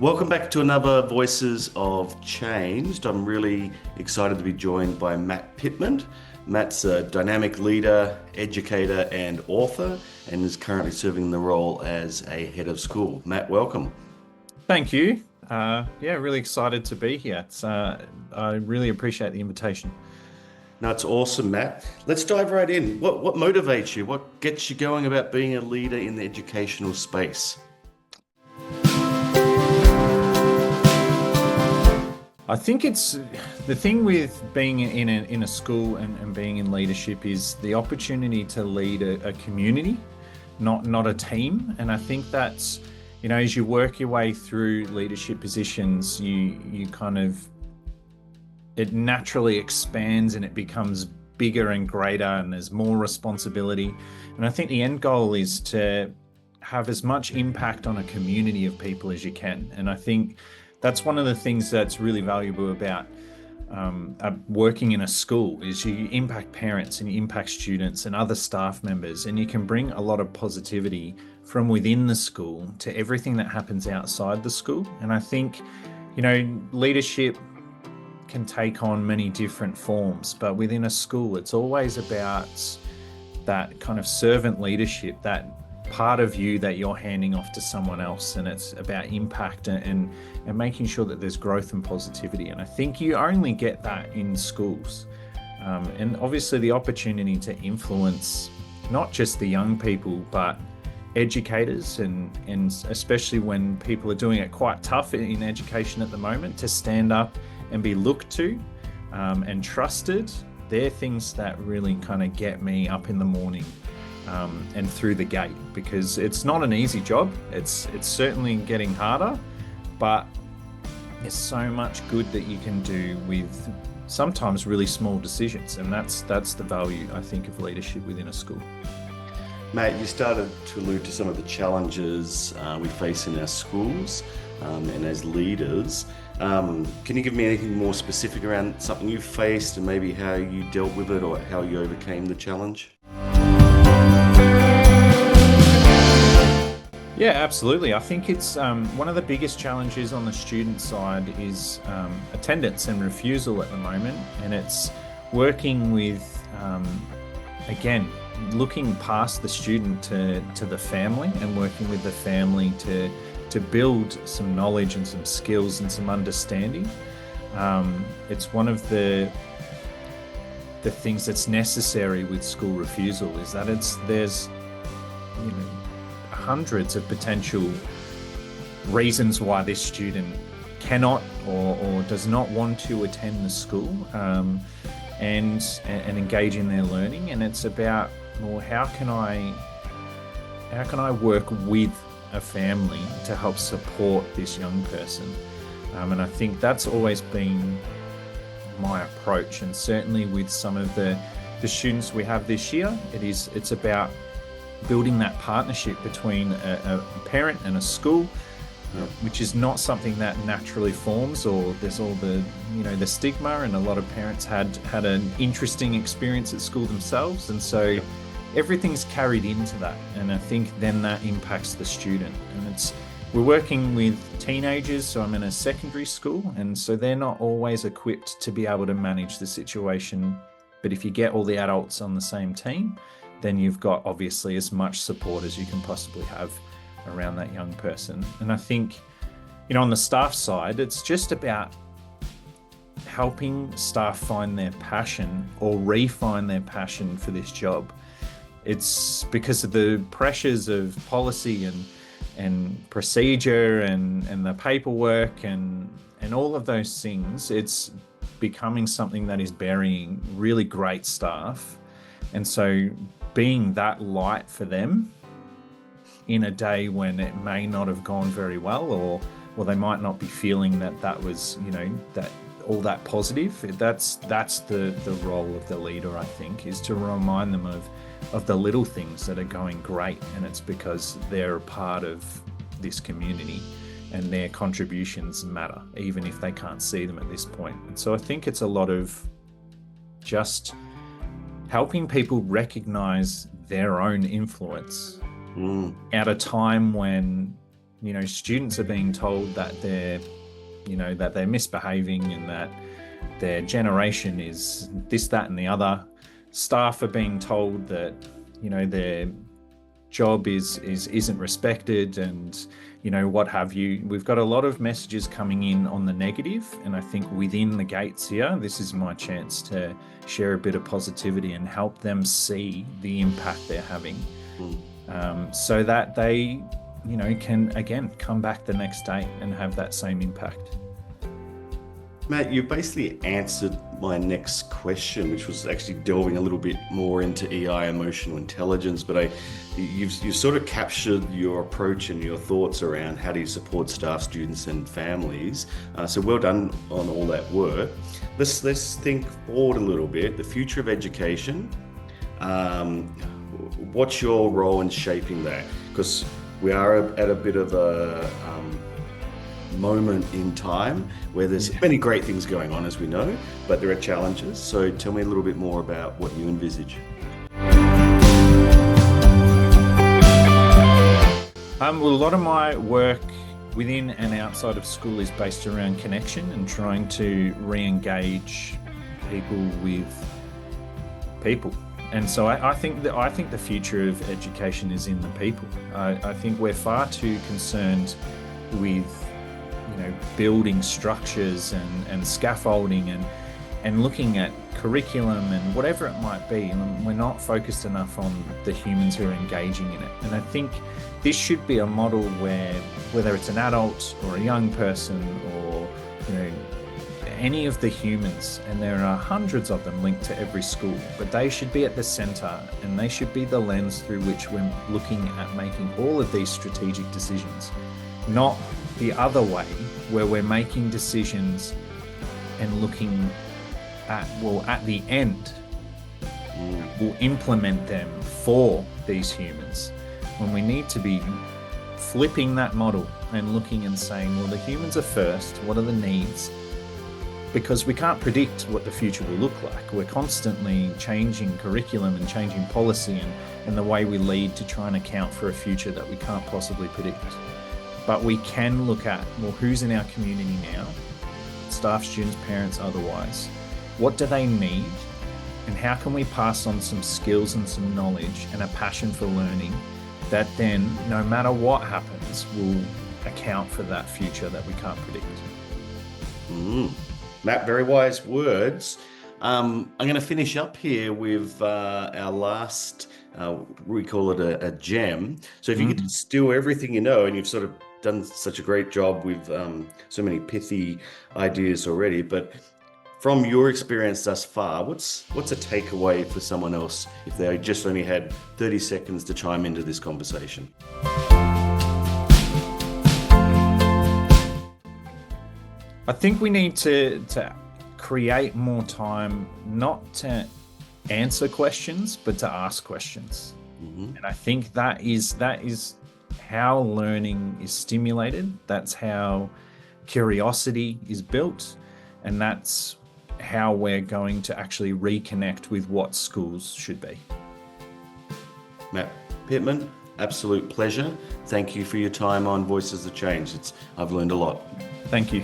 Welcome back to another Voices of Change. I'm really excited to be joined by Matt Pitman. Matt's a dynamic leader, educator, and author, and is currently serving the role as a head of school. Matt, welcome. Thank you. Really excited to be here. I really appreciate the invitation. No, it's awesome, Matt. Let's dive right in. What motivates you? What gets you going about being a leader in the educational space? I think it's the thing with being in a school and being in leadership is the opportunity to lead a community, not a team. And I think that's, as you work your way through leadership positions, it naturally expands and it becomes bigger and greater and there's more responsibility. And I think the end goal is to have as much impact on a community of people as you can. And I think that's one of the things that's really valuable about working in a school is you impact parents and you impact students and other staff members, and you can bring a lot of positivity from within the school to everything that happens outside the school. And I think, leadership can take on many different forms, but within a school, it's always about that kind of servant leadership, that part of you that you're handing off to someone else, and it's about impact and making sure that there's growth and positivity. And I think you only get that in schools, and obviously the opportunity to influence not just the young people but educators, and especially when people are doing it quite tough in education at the moment, to stand up and be looked to and trusted. They're things that really kind of get me up in the morning and through the gate, because it's not an easy job. It's certainly getting harder, but there's so much good that you can do with sometimes really small decisions, and that's the value, I think, of leadership within a school. Matt, you started to allude to some of the challenges we face in our schools and as leaders. Can you give me anything more specific around something you faced and maybe how you dealt with it or how you overcame the challenge? Yeah, absolutely. I think it's one of the biggest challenges on the student side is attendance and refusal at the moment. And it's working with, again, looking past the student to the family and working with the family to build some knowledge and some skills and some understanding. It's one of the things that's necessary with school refusal is that there's hundreds of potential reasons why this student cannot or does not want to attend the school and engage in their learning. And it's about, well, how can I work with a family to help support this young person? And I think that's always been my approach, and certainly with some of the students we have this year, it's about building that partnership between a parent and a school, which is not something that naturally forms, or there's all the stigma, and a lot of parents had an interesting experience at school themselves, and so everything's carried into that. And I think then that impacts the student. And we're working with teenagers, so I'm in a secondary school, and so they're not always equipped to be able to manage the situation. But if you get all the adults on the same team, then you've got obviously as much support as you can possibly have around that young person. And I think, on the staff side, it's just about helping staff find their passion or refine their passion for this job. It's because of the pressures of policy and procedure and the paperwork and all of those things. It's becoming something that is burying really great staff. And so being that light for them in a day when it may not have gone very well, or they might not be feeling that was, that all that positive, that's the role of the leader, I think, is to remind them of the little things that are going great. And it's because they're a part of this community and their contributions matter, even if they can't see them at this point. And so I think it's a lot of just helping people recognize their own influence at a time when students are being told that they're misbehaving and that their generation is this, that, and the other. Staff are being told that, their job isn't respected and, what have you. We've got a lot of messages coming in on the negative, and I think within the gates here, this is my chance to share a bit of positivity and help them see the impact they're having, so that they, can again come back the next day and have that same impact. Matt, you basically answered my next question, which was actually delving a little bit more into EI, emotional intelligence, but you've sort of captured your approach and your thoughts around how do you support staff, students, and families. So well done on all that work. Let's think forward a little bit. The future of education. What's your role in shaping that? Because we are at a bit of a moment in time where there's many great things going on, as we know, but there are challenges. So tell me a little bit more about what you envisage. Well, a lot of my work within and outside of school is based around connection and trying to re-engage people with people. And so I think the future of education is in the people. I think we're far too concerned with building structures and scaffolding and looking at curriculum and whatever it might be, and we're not focused enough on the humans who are engaging in it. And I think this should be a model where, whether it's an adult or a young person or any of the humans, and there are hundreds of them linked to every school, but they should be at the center, and they should be the lens through which we're looking at making all of these strategic decisions, not the other way, where we're making decisions and looking at the end, we'll implement them for these humans, when we need to be flipping that model and looking and saying, well, the humans are first, what are the needs? Because we can't predict what the future will look like. We're constantly changing curriculum and changing policy and the way we lead to try and account for a future that we can't possibly predict. But we can look at, well, who's in our community now? Staff, students, parents, otherwise. What do they need? And how can we pass on some skills and some knowledge and a passion for learning that then, no matter what happens, will account for that future that we can't predict? Matt, very wise words. I'm going to finish up here with our last, we call it a gem. So if you could distill everything you know, and you've sort of done such a great job with so many pithy ideas already, but from your experience thus far, what's a takeaway for someone else if they just only had 30 seconds to chime into this conversation? I think we need to create more time, not to answer questions, but to ask questions. And I think that is how learning is stimulated. That's how curiosity is built. And that's how we're going to actually reconnect with what schools should be. Matt Pitman, absolute pleasure. Thank you for your time on Voices of Change. I've learned a lot. Thank you.